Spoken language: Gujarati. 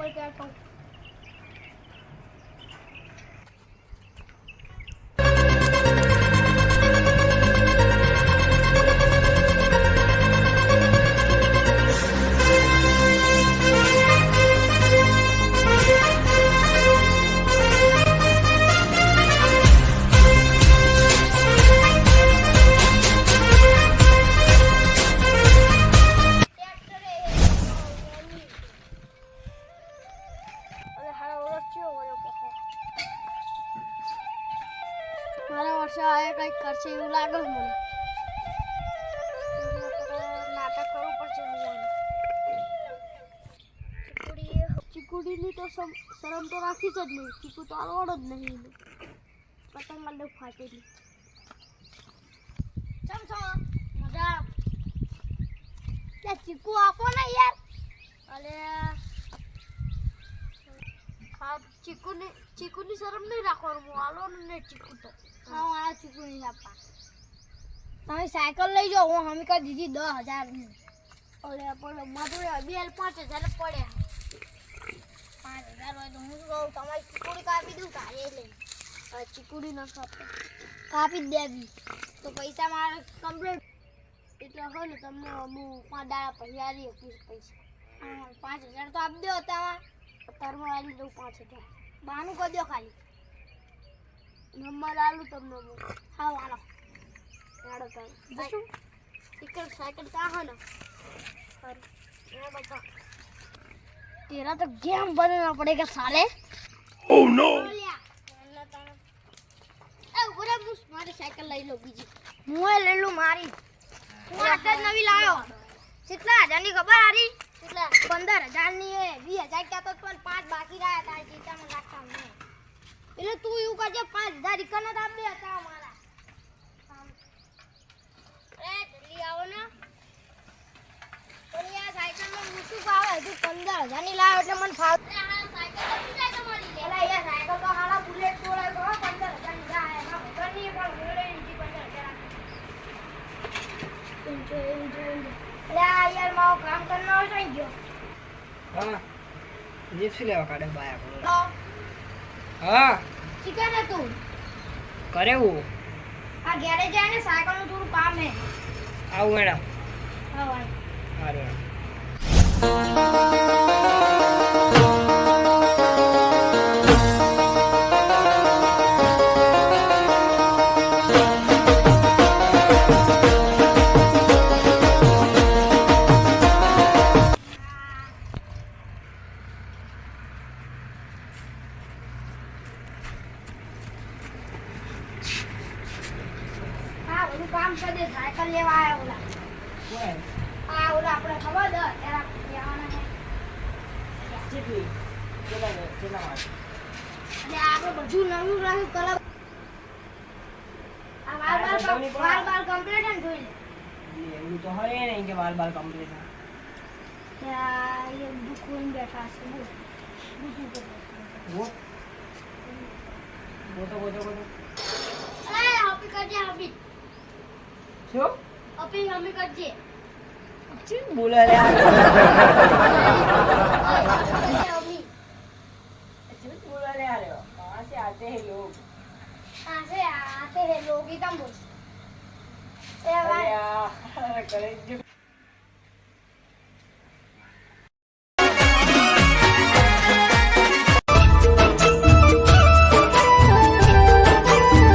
કોઈ કહેતો મારા વર્ષે આ કંઈક કરશે એવું લાગે મને નાટક કરવું પડશે ચીકુડીની તો શરમ તો રાખી જ નહીં ચીકુ તો આવડ જ નહીં પતંગ મને ફાટેલી ચમ છો મજા ચીકુ આપો ને યાર અલે હા ચીકુની શરમ નહીં રાખવાનું આલો ને ચીકુ તો હા આ ચીકુ નહીં આપવા તમે સાયકલ લઈ જાઓ હું હમી કરી દીધી 10,000 ની ઓલે પણ માધુરે 5,000 પડ્યા 5,000 હોય તો હું કહું તમારી ચીકુડી કાપી દઉં તારે લઈ ચીકુડી ન કાપી જ દેવી તો પૈસા મારે કમ્પ્લીટ એટલે હોય ને તમને હું 5 દાડા પછી આલી આપીશ પૈસા 5,000 તો આપી દો તમારે તરમાં આલી દઉં 5,000 બાનું કરી દો ખાલી નંબર આલું તમને હા હાલો હેડો તમે સાયકલ કા હો ને तेरा तो गेम बनाना पड़ेगा साले ओह नो ए ओरे मुस मारी साइकिल लई लो बीजी मुए ले लूं मारी હું આટે નવી લાયો કેટલા હજારની ખબર આરી કેટલા 15,000 ની હે 20,000 કહેતો પણ 5 બાકી રહ્યા તારી ચિંતામાં રાખતા નહીં એટલે તું એવું કરજે 5,000 ઇકન જ આપ દે હતા મારા એ જલ્દી આવો ને પણ યાર સાયકલ માં મૂકું ભાવે હજુ 15,000 ની લાવ્યો એટલે મને ફાવ સાયકલ નથી જાય તમારી એલા યાર સાયકલ તો હાલા બુલેટ તોડે તો 15,000 ની જાય એમાં ઘરની પણ બોલે ની 15,000 અરે યાર મારો કામ કરનો થઈ ગયો હા જીપ્સી લેવા કાઢે બાયા કરો તો હા શીખે ને તું કરે હું આ ગેરેજ જાય ને સાયકલ નું થોડું કામ હે આવું મેડમ હા ભાઈ સારું કામ કરી દે સાયકલ લેવા આયા ઓલા કોણ આ ઓલા આપણે ખબર દે એરા લેવાના છે કેટલી કેટલા માં એટલે આપણે બધું નવું રાખ્યું કલર આ વાલ કમ્પ્લીટ ને જોઈ લે એવું તો હોય નહીં કે બાલ કમ્પ્લીટ ત્યાં એ દુખોન બેઠા છે वो तो એ આપી કરજે આપી શું આપી હમી કરજે ચી બોલે લે हमी चीज बोले ले आ रहे हो कहां से आते हैं लोग कहां से आते हैं लोग ही तुम बोल ए भाई अरे यार करे